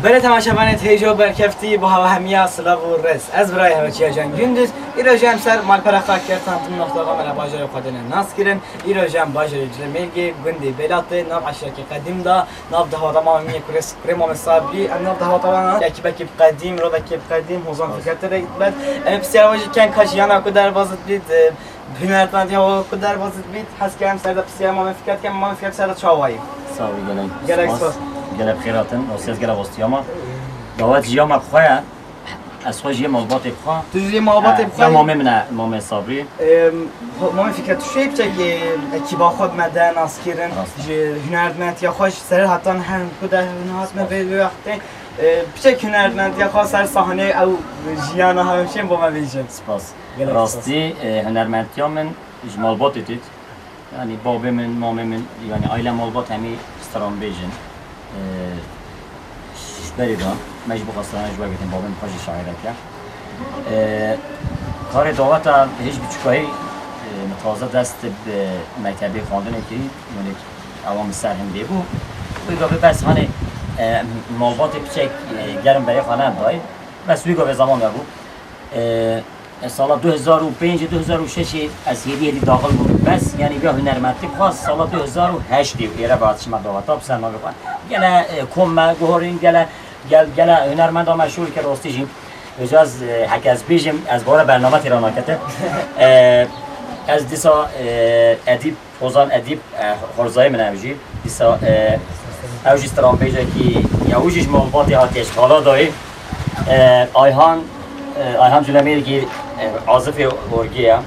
برای تماشاگران تیجو برکفتی با هوا همیه سلام و رس از برای هوا چیاجان گندز ایروجم سر مال پرخا کرتانتم نقطه من باجر خودن ناس کردن ایروجم باجر جلمیگی گندی بلات ناب عشاق قدیم دا ناب ده هوا ما میه کرس کریم مصابری ناب ده هوا طبعا یکی بکی قدیم رو بکی قدیم حوزان فکرت رید بسیار واجد کن کاشیانا کدر بازد بید هنرمندی ها کدر بازد بید حس کنم سر بسیار ما فکرت کنم ما فکرت سر چاوایی ساوی گلک گله بخیراتن وسیز گله وستیاما دعوت جیام بخواه از خوش یه مالبات بخواه تو یه مالبات بخواه یا مامه منه مامه صبری مامه فکرت شیب چه کی با خود مدن اسکرین هنرمند یا خوش سر حتی هم کده هنرمند به وقتی پیش هنرمند یا خاص سر صحنه او جیانا همشه با ما بیشتر سپاس راستی هنرمندیا من مالبات دید یعنی بابه من مامه من یعنی عائله مالبات همی استرام بیجن بريدان مجبور خاصة جوا قتين بابن خارج شاعرة كيا کار دعوت هیچ بیچکایی متوازه دست به مکتبی خواندن کی یعنی عوام سر هم بیبو ویگا به بس هنه مالبات پیچک گرم برای خانه دای بس ویگا به زمان بود سال 2005 2006 از هدیه داخل بود بس یعنی بیا هنرمندی خاص سال 2008 ایره بعد شما دعوت ها بسر ما بخوان گله کم گهورین گله هنرمند ها مشهور که راستیشیم اجاز حک از بیجیم از بار برنامه تیرانا کته از دیسا ادیب خوزان ادیب خورزای من اوجی دیسا اوجی استرام بیجه که یا اوجیش مالباتی هاتیش حالا دایی آیهان جلمیر که عازف ورگیه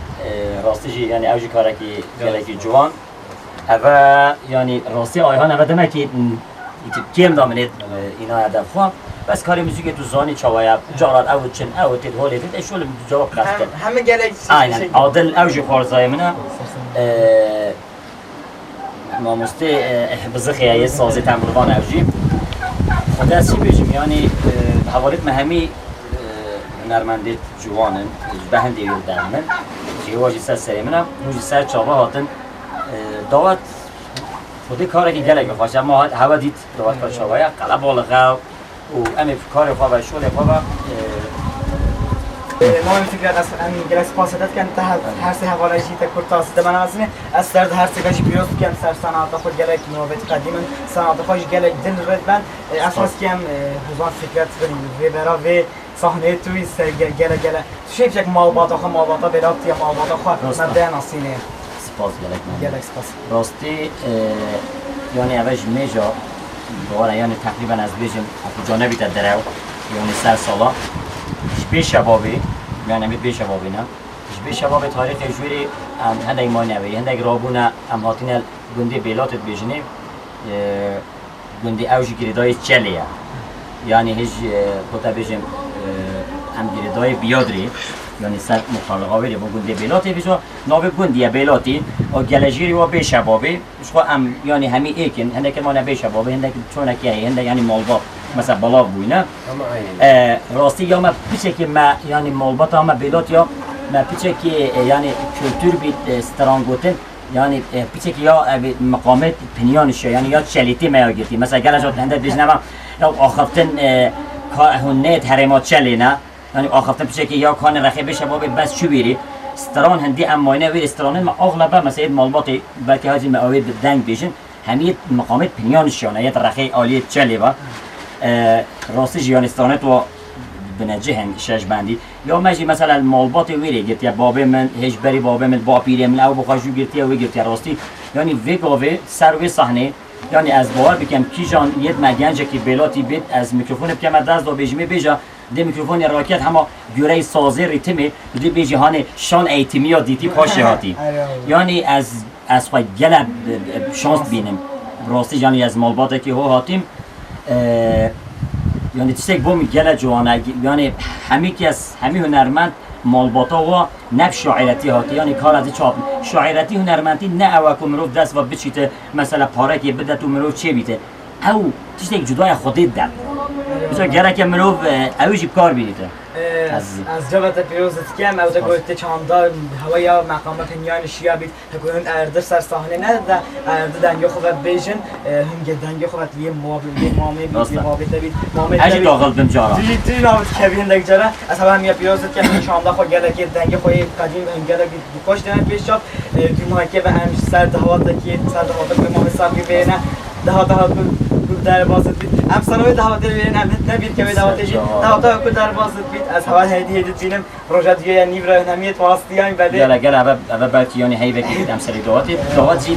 راستیشی یعنی اوجی کاره که گله که جوان و یعنی راستی آیهان اوه دمه که کیم دامنید اینا هدف خواه بس کاری موسیقی تو زانی چاویا جارات او چن او تد هولی تد اشول جواب قصد همه گلک aynen عادل اوجی خورزای منه نامسته بزخیه سازی تمران اوجی خود از چی بجیم یعنی حوالت مهمی هنرمندی جوانن به هم دیگر درمن که واجی سر سری منه واجی سر چاوا هاتن دعوت خودی کاری که گلک بخواست ما هوا دید دعوت کار چاویا قلب بالغ و امی کار خواه و شغل خواه ما فکرت از این گلس پاسدت کن تا هر سه حواله جیت کرتاس دمن ازنه از سرد هر سه کشی پیروز کن سر صنعت خود گلک نوبت قدیما صنعت خوش گلک دل رد بند اساس کم حضور فکرت و برا و صحنه توی سر گله شیب چک مالبات آخه مالباتا بلافت یا مالباتا خواه مده ناسینه سپاس گلک سپاس راستی یعنی اوج میجا دوباره یعنی تقریبا از بیشم جانبی تا درو یعنی سر سالا شبیه شبابی یعنی همین بیش شبابی نه شبیه شباب تاریخ جوری هنده ایمانی اوی هنده گرابونه هم هاتین گنده بیلاتت بیشنه گنده اوجی گریدای چلیه یعنی هیچ کتا بیشم هم گریدای بیادری یعنی سر مخالقه ویری با گنده بیلاتی بیشو ناوی گندیه بیلاتی و گلجیری و بیش شبابی شخو هم یعنی همی ایکن هنده که ما نه بیش شبابی هنده که چونه که هنده یعنی مالباب مثلا بلاغ بوینه راستی یا ما پیچه که ما یعنی مالبات هم بیلات یا ما پیچه که یعنی کلتور بید استرانگوتن یعنی پیچه که یا مقامات پنیانش یعنی یا چلیتی ما گرتی مثلا گلجات هنده بجنما یا آخفتن هنیت حرمات چلی نه یعنی آخفتن پیچه که یا کان رخیب شباب بس چو بیری استران هندی اماینه وی استرانه ما اغلبه مثلا مالبات بلکه هازی معاوید دنگ بیشن همین مقامات پنیانش یعنی یا رخی عالیه چلی با راستی جیانستانه تو بنجهن شش بندی یا مجی مثلا مالبات ویری گرتی یا بابه من هیچ بری بابه من با پیری من او بخواجو گرتی و گرتی راستی یعنی ویگاوی سر و صحنه یعنی از باور بکم کی جان یه مگنج که بلاتی بید از میکروفون بکم دست دو بیجمی بیجا ده میکروفون راکت همه گوره سازی ریتمی دی بیجهان شان ایتمی دیتی پاشه هاتی یعنی از خواهی گلب شانس بینیم راستی یعنی از مالبات که هو هاتیم یعنی تیسک بومی گله جوانه یعنی همی هنرمند مالباتا و نف شاعرتی هاتی یعنی کار از چاپ شاعرتی هنرمندی نه او که مروف دست و بچیته مثلا پاره که بده تو مروف چه بیته او تیسک جدای خودت داد بچه گرک مروف اویجی کار بیده از جوات پیروزت کم او گفته چاندار هوای مقام پنیان شیا بید هکوهن ارده سر صحنه نه ارده دنگی خوب بیجن هنگ دنگی خوب یه مامه بید یه مابطه بید هجی داخل بم جارا توی نامت کبین دک جارا از همه همیه پیروزت کم چاندا خود گلکی دنگی خوی قدیم هنگلکی خوش دنگ پیش شد دیمه که به همش سر دهوات به مامه سابقی بینه دهات در بازد بید ام سنوی دعوت بیرین ام نبید که دعوتشی دعوت کو در بازد بید از هوا هدیه بینم پروژه دیگه نیو نمیت واسطیان بده گل اول بلکی یعنی هی بگید ام سری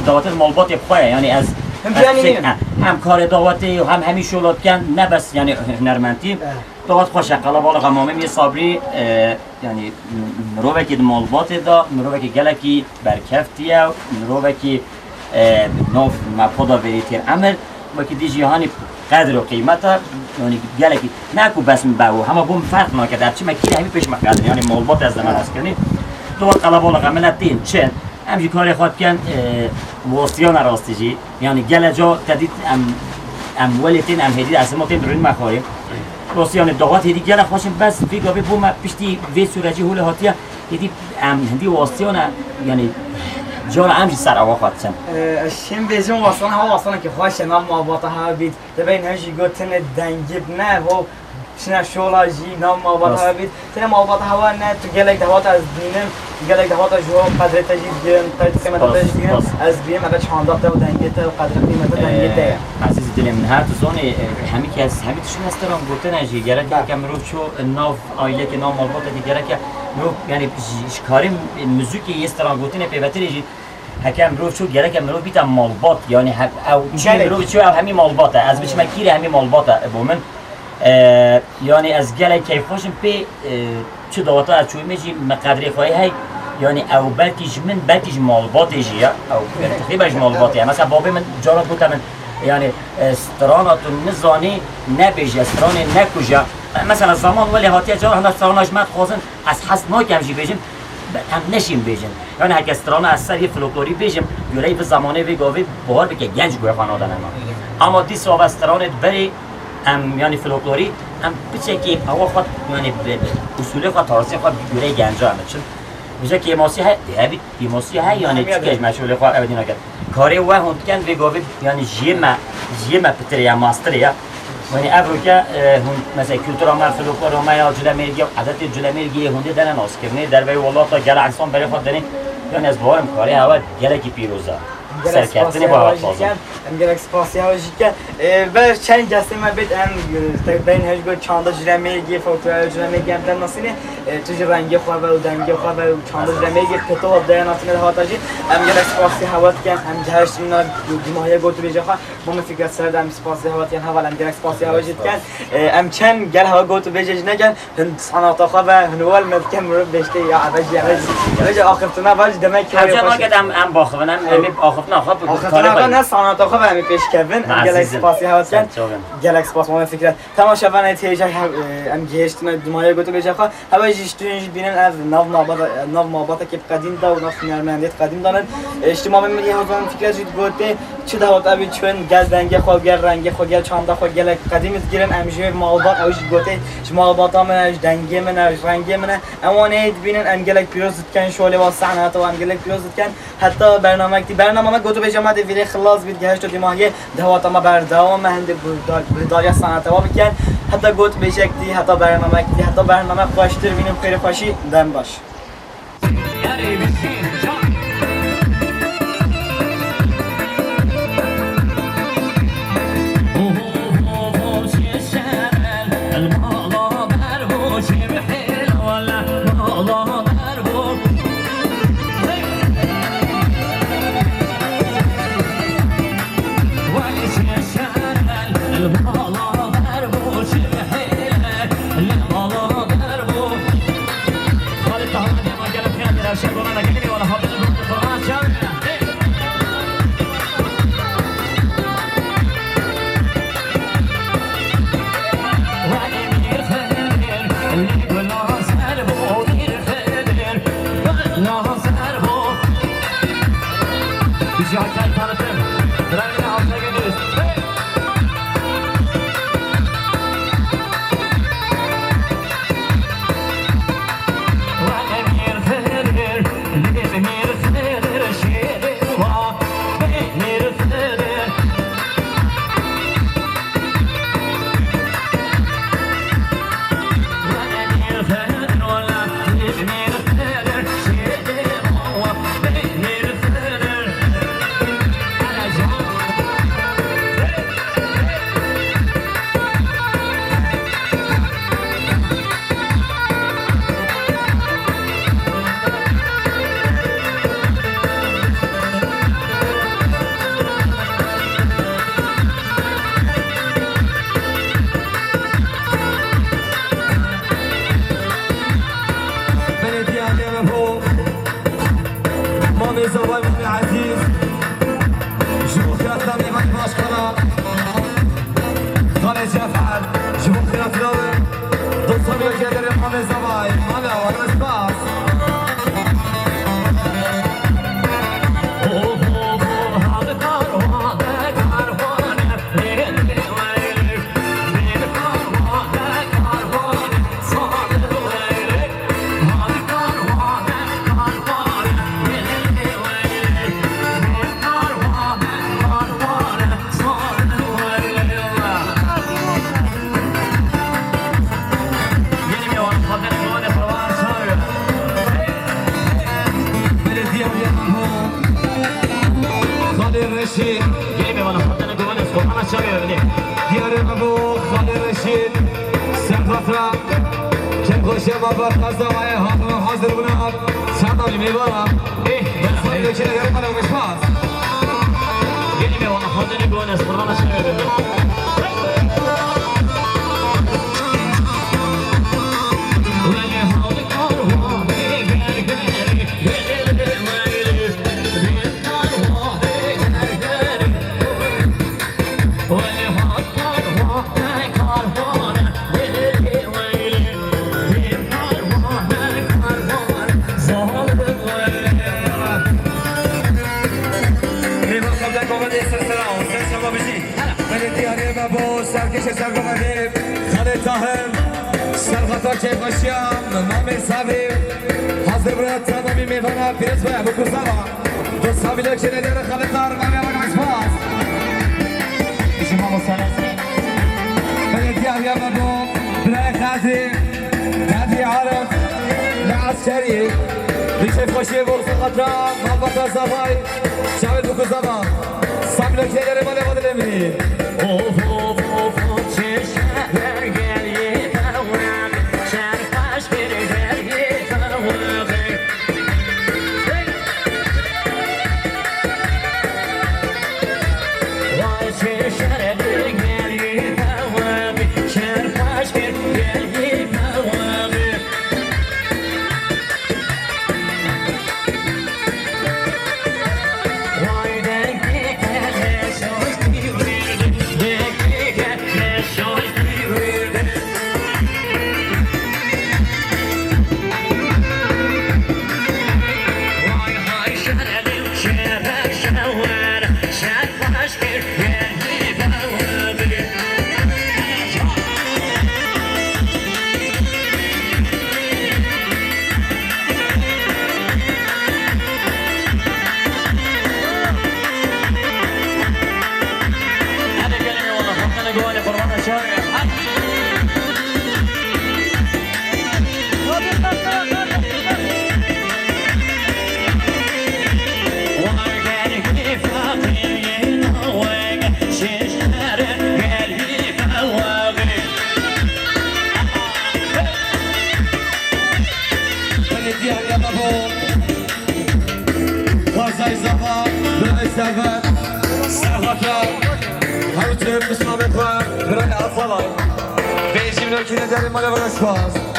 دعوت مالبات خواه یعنی از هم کار دعوتی و هم همی شولات کن نه بس یعنی هنرمندی دعوت خوشه قلا بالا قمامه می صبری یعنی مروه که مالبات دا مروه که گلکی برکفتیه مروه که نوف مپودا بریتیر عمل و که دی جهانی قدر و قیمت یعنی گلکی نکو بس باو همه بوم فرق نکرده چه مکی همی پیش مقدر یعنی مالبات از زمان است کنی تو قلب بالا قمنت دین چه همچی کاری خود کن واسطیان راستیجی یعنی گل جا تدید ام ولتین ام هدید از ما تیم درین مخاریم واسطیان دعوت هدی گل خوشم بس فکر به بوم پشتی وی سورجی هول هاتیه هدی ام هدی واسطیان یعنی جان همچی سر آوا خواهد چند شیم بیجون واسطان ها واسطان که خواهش نام ماباتا ها بید دبین هنشی گوتن دنگیب نه و شنا شولاجی نام ماباتا ها بید تنه ماباتا ها نه تو گلک دهوات از دینم گلک دهوات از جو قدر تجید گیرم قدر تجید گیرم از بیم اگر چانداخته و دنگیته و قدر قیمت دنگیته عزیز دلم من هر تو زونه همی که از همی تشون هسترم گوتن اجی گرک که مرو چو ناف آیله که نام ماباتا دیگره که مرو یعنی کاریم موزیکی استران گوتن پیوتری هکم رو چو گره که مرو بیتم مالبات یعنی او چه مرو چو همین مالباته از بچ مکیری همین مالباته بومن یعنی از گله کیفوشم پی چه دواتا از چوی میجی مقدری خواهی هی یعنی او بلکیش من بلکیش مالباته جیه او تقریباش مالباته مثلا بابی من جارا گوتم من یعنی استراناتون نزانی نبیج استران نکوجه مثلا زمان ولی هاتیه جارا هم استراناش مد خوازن از حس ناکمجی بیجم هم نشیم بیجن یعنی هر استران از سر یه فلکلوری بیجم یوری به زمانه ویگاوی بهار بکه گنج گوی خانوادن اما دی سو استرانت بری ام یعنی فلکلوری ام بچه که هوا خود یعنی اصول خود تارسی خود یوری گنجا هم چون میشه که ماسی های دیابی دیماسی های یعنی چیکش مشغول خود ابدی نکرد کاری و هند کن ویگاوی یعنی جیما پتریا ماستریا یعنی افریقا مثلا کلتورا ما فلکلور ما یا جلمرگی عادت جلمرگی هندی دارن ناسکرنی در وی والله تا گل انسان برای خود دارن یعنی از بارم کاری هوا گله کی پیروزه سرکردنی با وقت لازم ام گلک سپاسی ها جیکن و چند جسته ما بید ام بین هج گو چاندا جلمرگی فلکلور جلمرگی ام دن ناسینه تو رنگی خواه و دنگی خواه و چاندا جلمرگی پتو دارن ناسینه هاتاجی ام گلک سپاسی هوا کن ام جهش مینا دیماهی گوتو بیجا خواه ما فکر سرد ام سپاسی هوا کن هوا ام گلک سپاسی هوا جیت کن ام چند گل هوا گوتو بیجا نکن هند صنعت خواه و هنوال مدکن مرو بشته یا عباجی آخرتنا باج دمک همچنان که ام باخونم آخرتنا خواه آخرتنا نه صنعت خواه همی پیش کردن گلک سپاسی هوا کن گلک سپاس ما فکر تماشاوان تیجا ام گهشت دیماهی گوتو بیجا خواه هوا جیشتونج بینن از ناو مابات که قدیم دا و ناو فنرمندیت قدیم دارن اجتماع می‌کنی هزار فکر از گوته چه دهات ابی چون گل دنگه خو گل رنگه خو گل چاندا خو گل قدیم از گیرن امجوی مالبات اوش گوته مالبات هم از دنگه من از رنگه من اوانه بینن انگلک پیروز کن شوله و صحنات و انگلک پیروز کن حتی برنامه ما گوتو بجامد ویلی خلاص بید گهشت دیماهی دهات ما برداوم هند برداری صحنات و بکن حتی گوت بجکتی حتی برنامه خوشتر بینم خیر خوشی دم باش Şerban'a gelin زبای من عزیز جمهور خیراتنا میمانی باشکانا خانه جفر جمهور خیراتنا دوستان بیا که در خانه زبای مالا و رسپاس رشید گلی به من خاطر گوان از قرآن شاگه ببینیم دیاره مبو خاله رشید سنفافرا کم خوشه بابا قضاوای حاضر حاضر بنام سردامی میبارم خاله که نگرم منو مشپاس گلی به من خاطر گوان از قرآن شاگه ببینیم سرکش سرگمده خانه تاهم سرخطا که باشیم نام صبی حاضر برای تمامی میوانه پیرز باید بکوزاوا دو سابیلو که نداره خانه تار مامی اون عشباز ایشی مامو سلسی بله دیاری مردم برای خازی نبی عارف لعسکری بیشه خوشی بغض خطرا محبت زبای شاید بکوزاوا سابیلو که نداره مالی بادل امی که نداره مال برش باز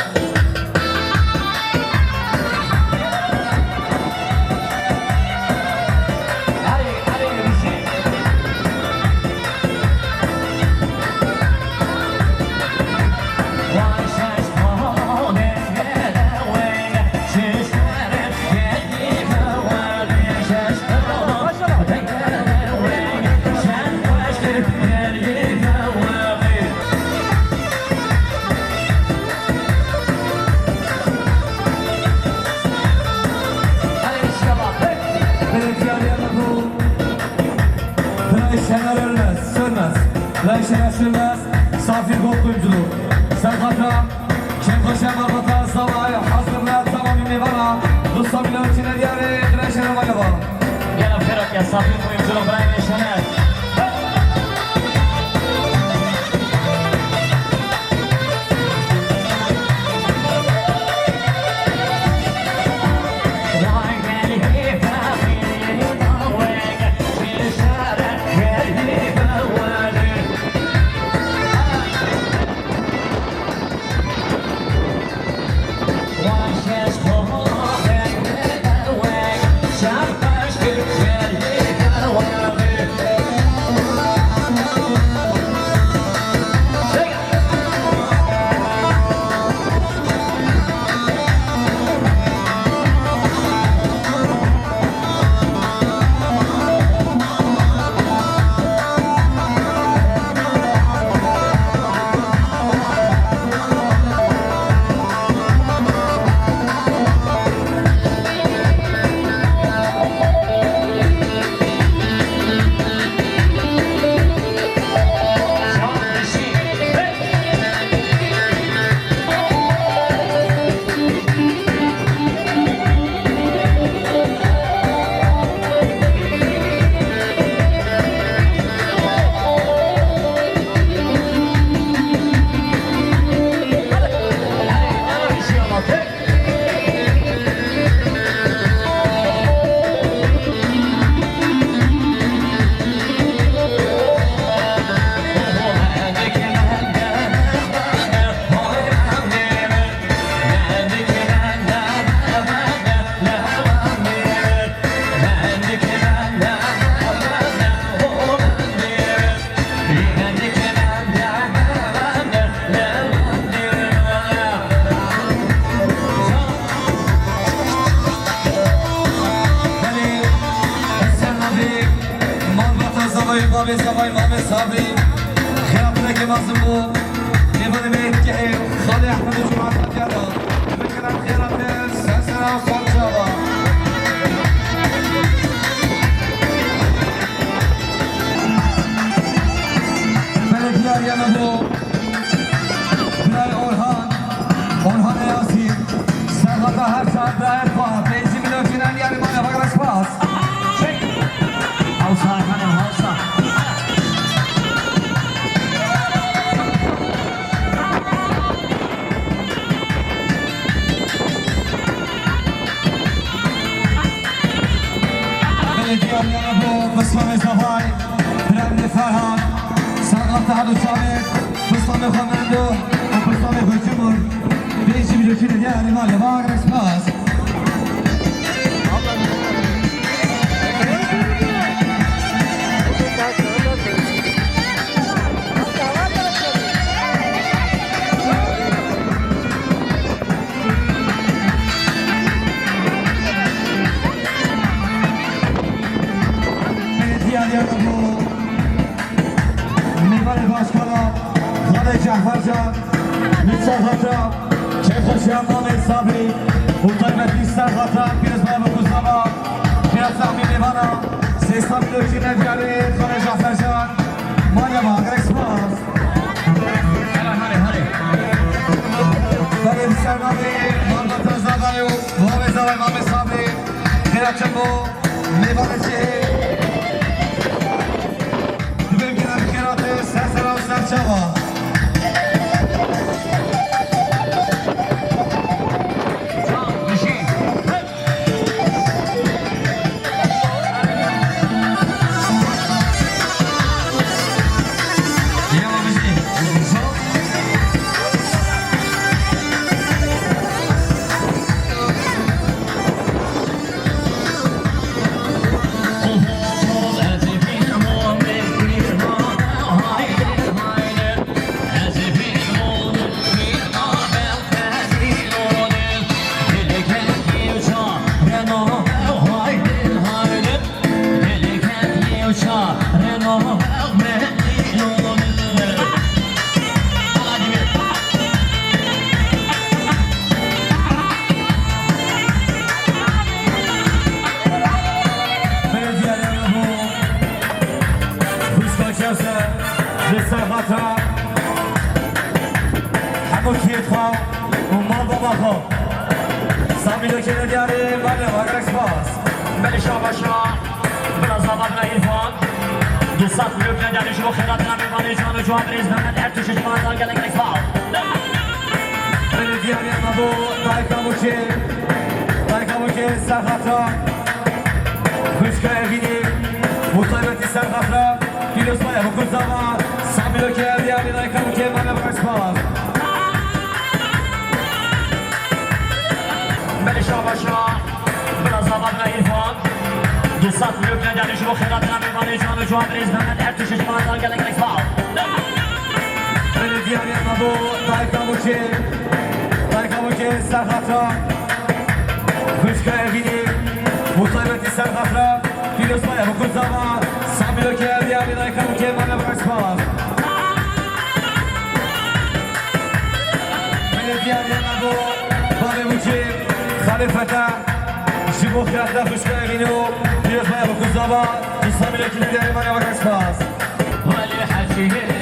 Sürmez, safir korkunculuğu Serkata, Çemkoşa Mabata, Savay, Hazırlar, tamamı meyvana Rustam ile ölçüler yarı, Güneşen'e mayava Gel Ferhat ya, safir korkunculuğu bırak Güneşen'e Mame Sabay, Mame Sabri Khiyatına ki mazım bu Libanı meyitkehi Khali Ahmet Ucumat Hatyada Bekirem khiyatı Sensera Salçava Melekler yanı bu Bilal Orhan Orhan Yasin Serhat'a her saat dair var Beyzi milyon final yani bana bakar spas Hausa efendim Hausa. Belediyem yanı bu Bısmami Zafay Premli Ferhan Serhat'a Hadu Sabit Bısmami Komendo Bısmami Hükümür Beyzi milyon final yani bana bakar spas Meyvane Başkanı Zade Cahvarcan Lütfen Hatra Kefhoşyan Mehmet Sabri Urtaymet İster Hatra Biriz Baba Kuzlama Biraz Zahmi Meyvana Seslam Dökü Nevcari Zade Cahvarcan Manyama Grespas Hadi Benim Sernami Mahmut Özladayu Muhammed Zavay Mehmet Sabri Kıraçın bu Meyvane Şehir Sensera Salçava Serhat'a Kuşka evini Mutlaybeti Serhat'a Gülüsmaya bu kuzama Sami Löker yani Dayka Muke Mane Bakaspas Beli Şabaşa Biraz Zabadla İrfan Dusat Löker yani şu Khiratına Mevani Canı Cuan Reis Mehmet Ertuş İşmanlar Gelek Reksal Beli diğer yanına bu Dayka Muke Serhat'a Kuşka evini Mutlaybeti Serhat'a Gülüsmaya bu kuzama Sami Löker yani Dayka Muke Mane Bakaspas Beli diğer yanına bu Bale Muke Halifete Şibu Khirat'ta Kuşka evini Gülüsmaya bu kuzama Sami Löker yani Mane Bakaspas Vali Hacı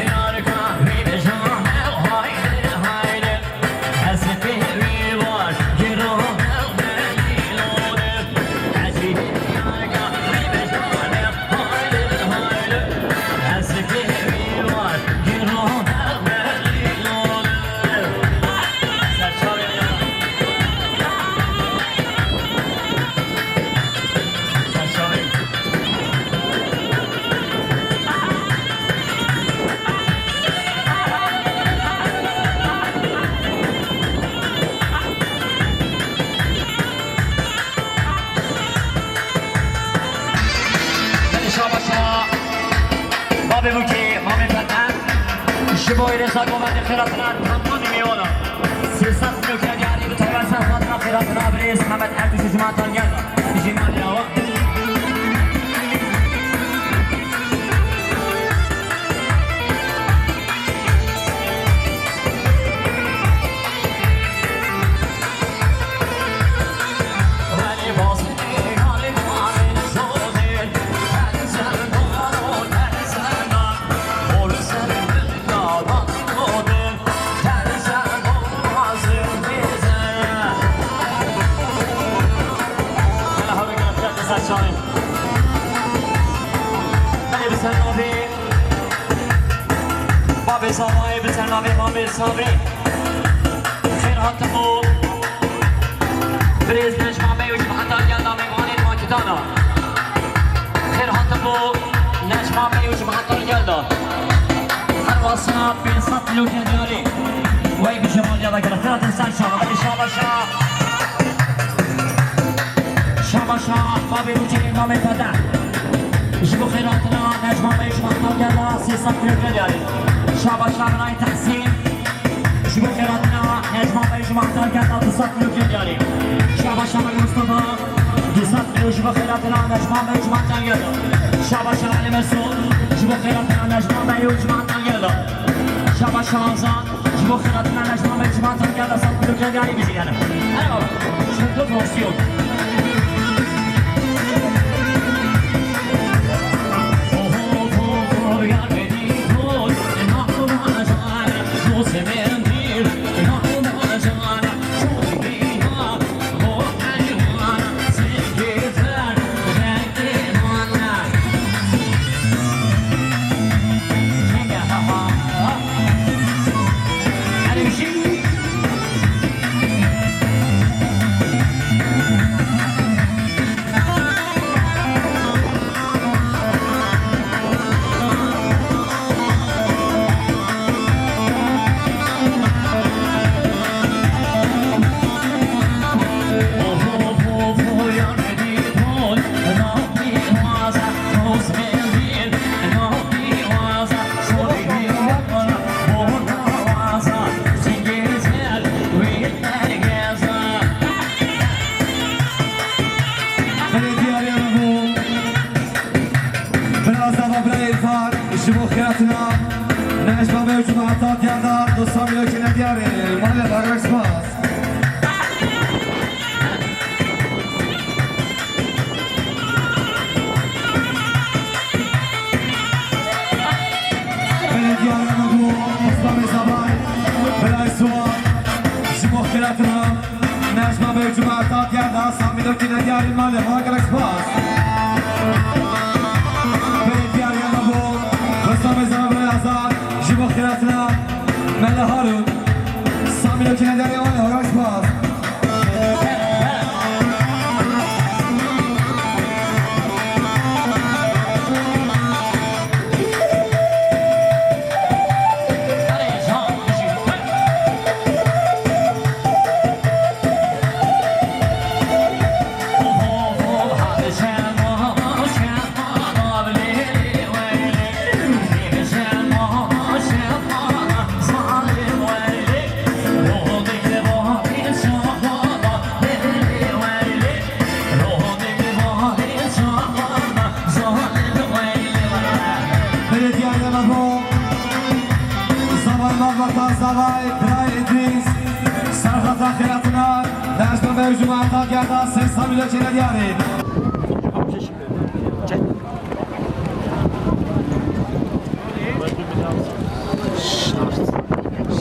شبای رسا گومد خیراتنا تمامی میوانا 300 نوکر یاری به طبعا سفاتنا خیراتنا بریز محمد اردوش جماعتان گرد جیمان یاوا زوای بتنام امام صبری خیر هاتمو بریز نجمه میوش بخطار گلدام ایمانی ماکتانا خیر هاتمو نجمه میوش بخطار گلدام هر واسنا بین سطل و جنجالی وی بجمال یادا گره خیرات انسان شاما بلی شاما شام شاما شام بابی روچه امام پدر جبو خیراتنا نجمه میوش بخطار گلدام 300 کیلوگرم شابا شابنای تقسیم جبو خیراتنا نجمه میوش بخطار گلدام 200 کیلوگرم شابا شابنای مصطفى 200 کیلو جبو خیراتنا نجمه میوش بخطار گلدام شابا شابنای مسعود جبو خیراتنا نجمه میوش بخطار گلدام شابا شازان جبو خیراتنا نجمه میوش بخطار گلدام 100 کیلوگرم بزنیم هلا بابا شکل پروسیون شبو خیراتنا نجمه میوش بخطار گلدام 200 کیلوگرم مال برگشت باز نجمه میوش بخطار گلدام 100 کیلوگرم مال برگشت باز جبو خیراتنا مال هارون 100 کیلوگرم مال برگشت باز زوای برای ادریس سرخط خیراتنا نجمه میوش بخطار گلدام 300 کیلوگرم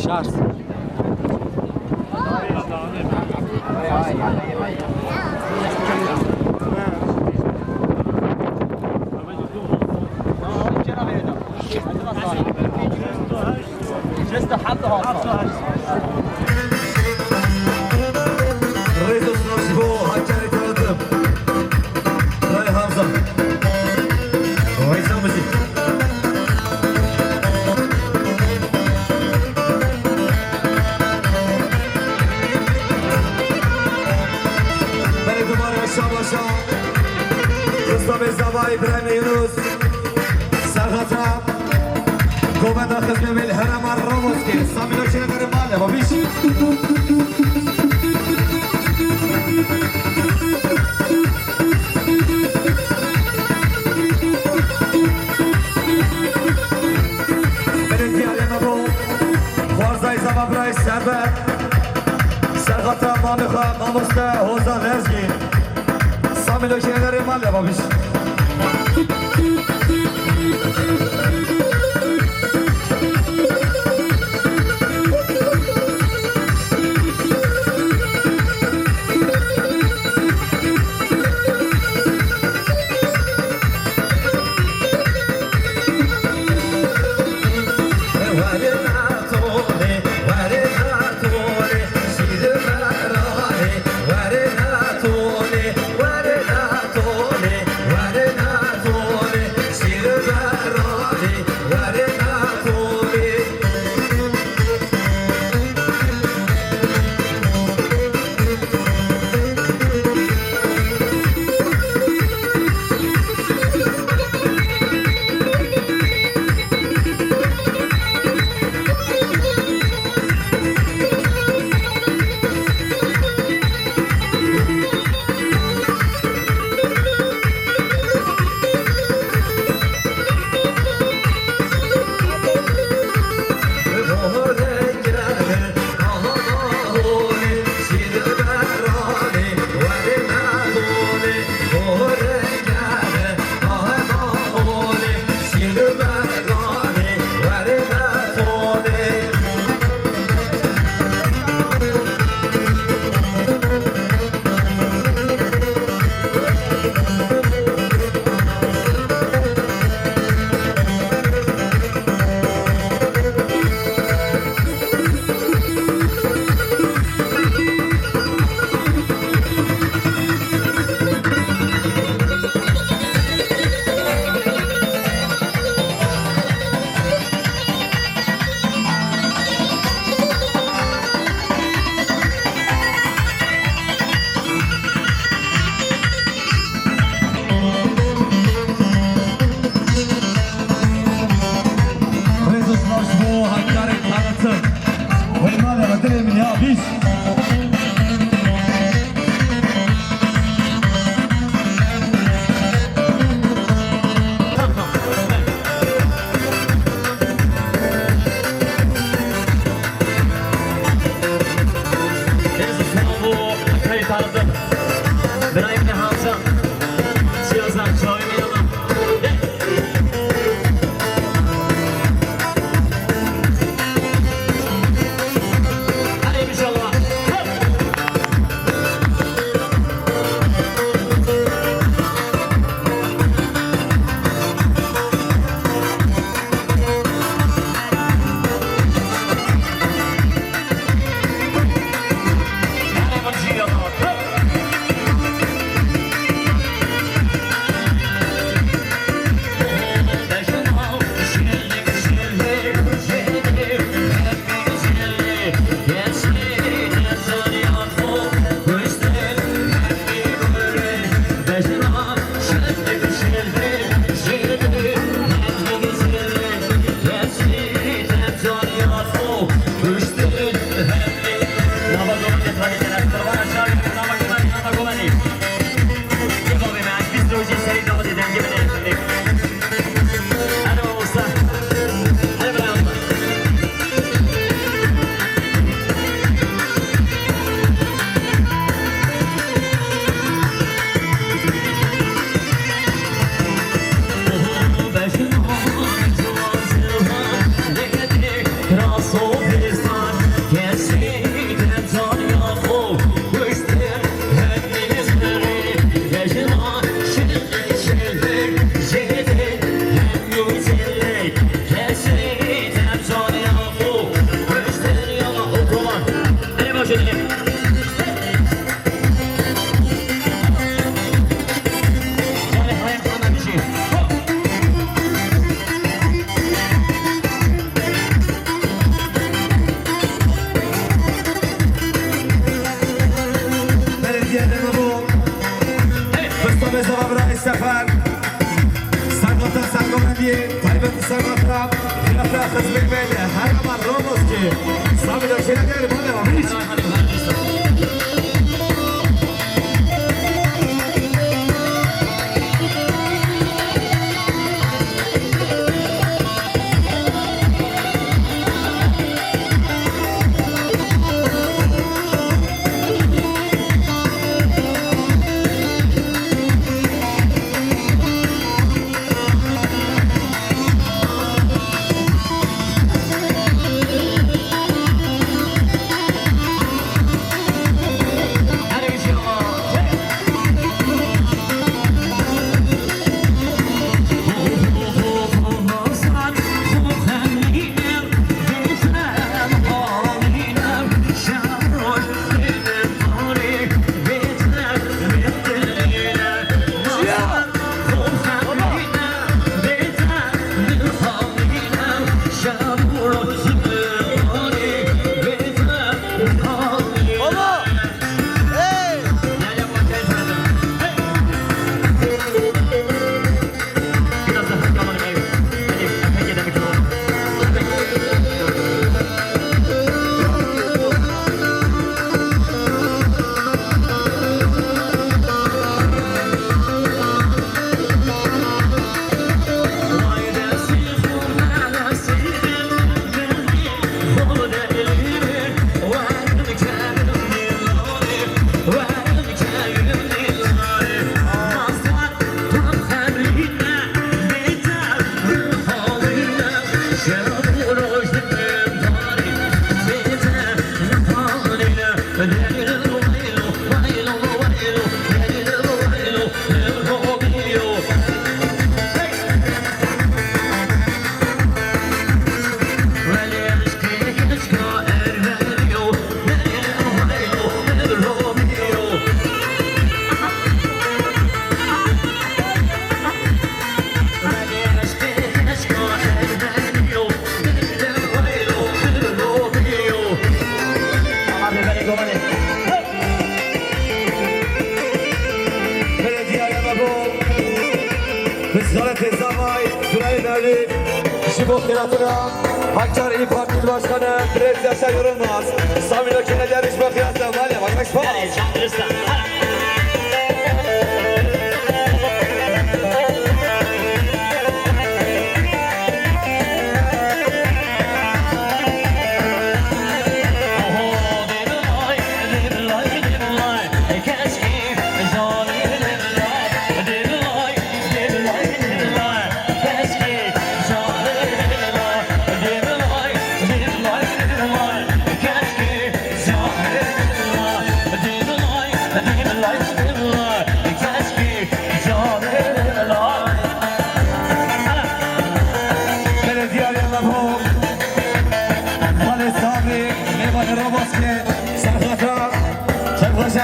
شارس ريتو سنوشبو هاكاري تردم راي حمزة وهيثم مزيد بني دمار شابا شام رستم الزباي ابراهيم يونس سرخطاب قومنا خزمي من الهرم الرموسكي 100 كيلوغرام مال ما فيش برای سربت سرخطا مامخا مامسته حوزا نرزگی 100 کیلوگرم مال ما فيش وعلينا verin ya biz. Sefer Sargıta sargıma diye Taybeti sargıta Fiyata hızlık belli Her zaman Romos ki Sabit ökşene değerim hadi hiç Şibok Kıratı'na Hakkari İl Parti İl Başkanı Brez Yaşar Yorulmaz Samilo kine deriş bakıyatla var ya bak bak. Yani çandırırsan.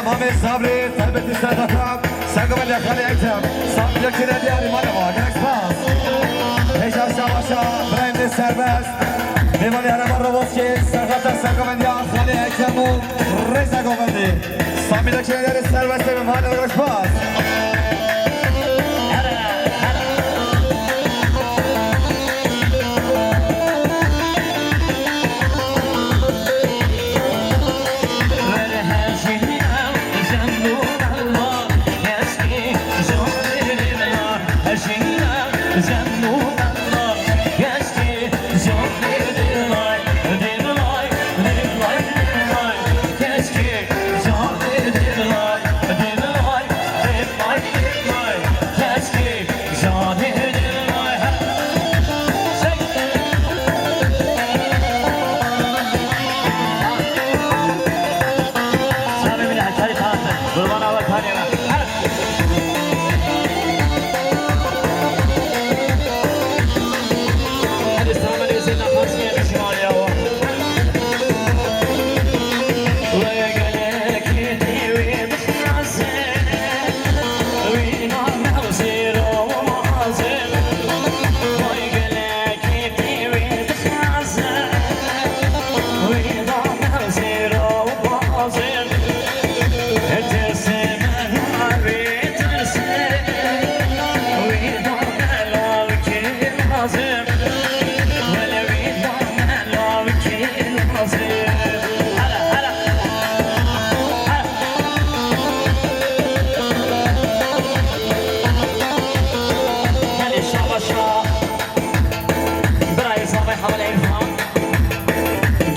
Ahmet Sabri, Talbeti Serdatam, Sergömel Yakali Ektem, Sabri Kine Diyari Manava, Gerex Pas, Heşar Şavaşa, Brahimli Serbest, Mevali Arama Roboski, Serdatam Sergömel Yakali Ektem, Reza Gomendi, Sabri Kine Diyari Serbest, Mevali Gerex Pas.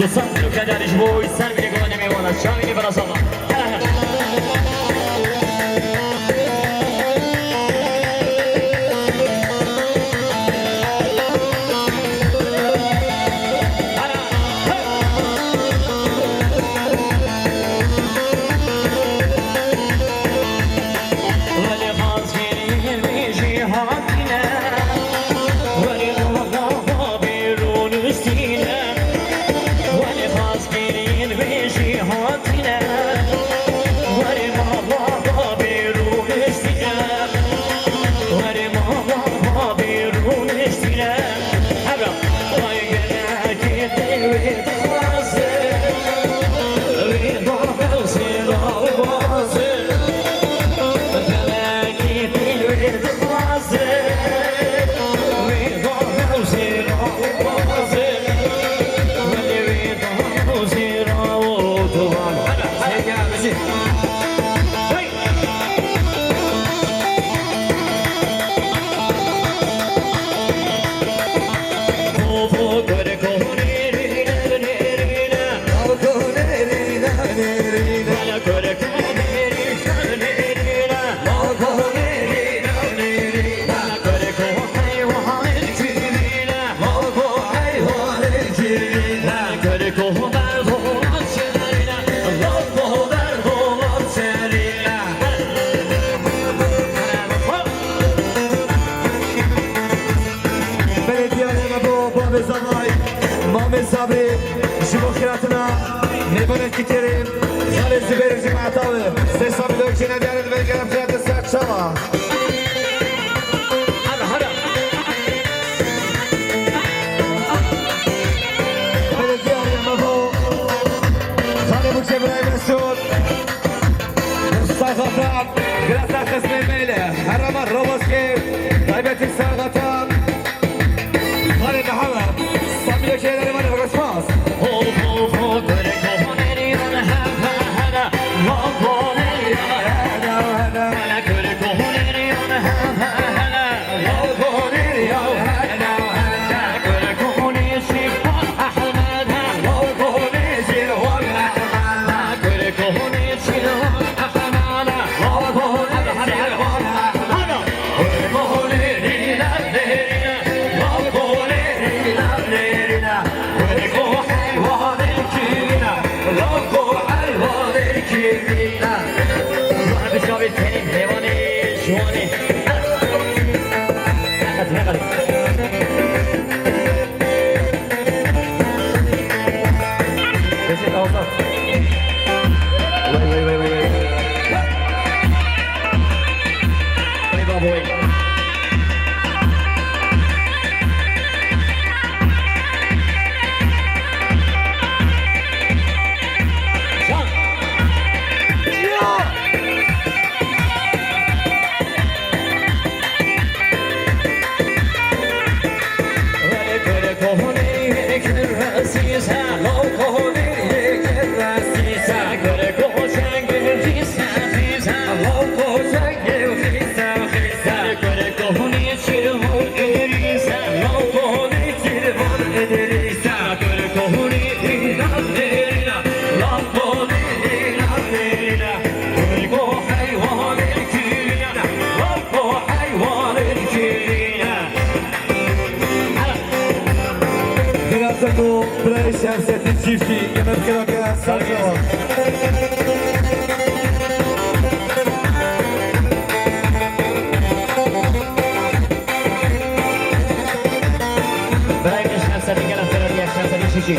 Dostlar kadar iş bu ister bile kullanamıyor ona. Şamini bana salla. Mehmet Sabri, Şibo Kiratına, Nebanet Kikerim, Halil Zübeyir Cemaatalı, Sesam Dökçene Değerli ve Gelip Fiyatı Sertçama. Belediye Arayama bu, Halil Bukçe İbrahim Mesut, Mustafa Fırat, Grasa Kısmet Meyle, Herama Roboski, Kaybetik Sargatan, Halil Muhammed, Sabri Dökçeleri var ya, Bakışmaz. Ho ho ho, göre kohoneri آزاد وای وای وای وای وای بابوی Gratulacje برای شخصیت چیفتی گمت کراکه سال جواب برای شخصیت شخصیت چیفتی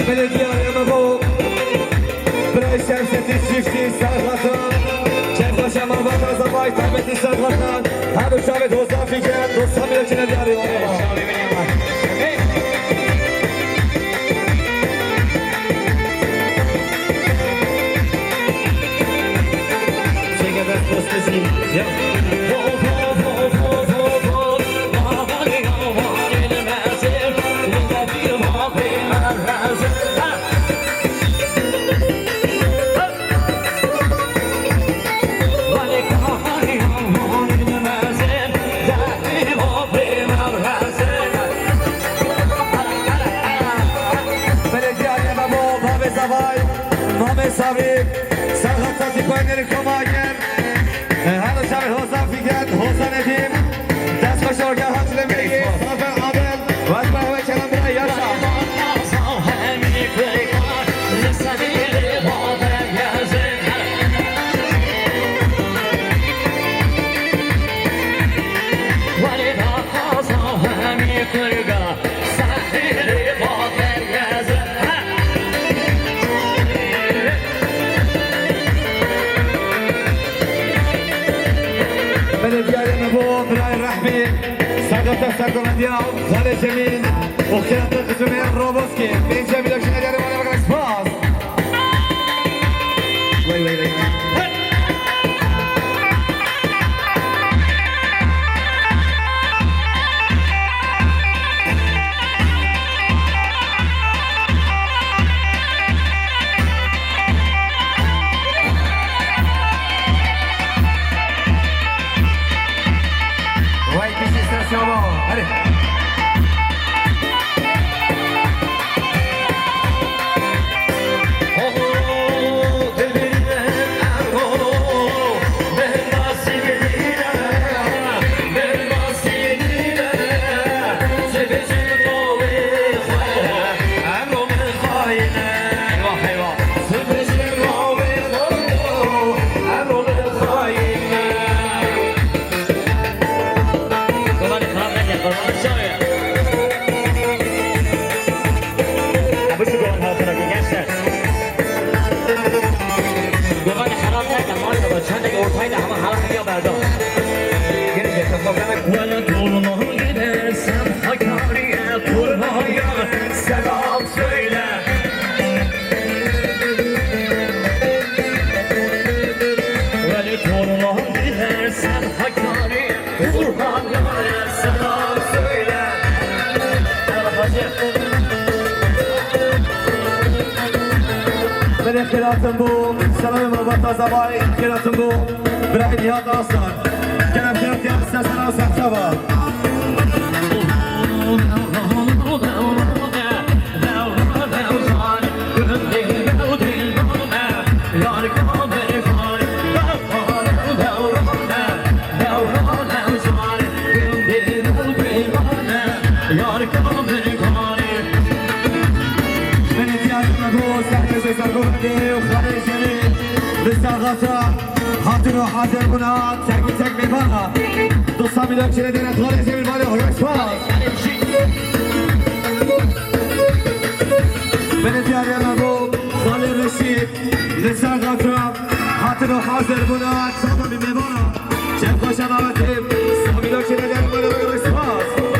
بلدی آیم بو برای شخصیت چیفتی سرخطان چند باشم من وقت از آبای تابتی سرخطان هر شب دوستان فکر دوستان میره چنه بیاری Sabri, sarhatati koyunları komagen. Her şahı hozan figen, hozan edim. Ders başı organ hatırlı bilgi. Sanatın abel, vazbah ve kelam bir yaşa. بلديارنا بو براي الرحبي ساقطة ساقطة دياو خالد جميل وخيرات القسمين روبوسكي بين جميل وشنا دياري وانا بقرأ سباس وي وي وي Hadi. Selam söyle. Veli torunum gidersen Hakkari'ye Kurbanlara selam söyle. Ben kiratım bu, selamım Robert Azabay, kiratım bu, Brahim Nihat Aslan. Kerem kirat yapsa sana sakça var. حاضر و حاضر بنا تک تک میبانا دوستا میدونم چه دیره خالص میبانه هرشفاز بنتیاری نبو خالد رشید لسان غفرم حاطر و حاضر بنا صابا بمیوانا چه خوشم آمدیم سامیلو که ندارم بنا بگرم سپاس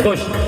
خوش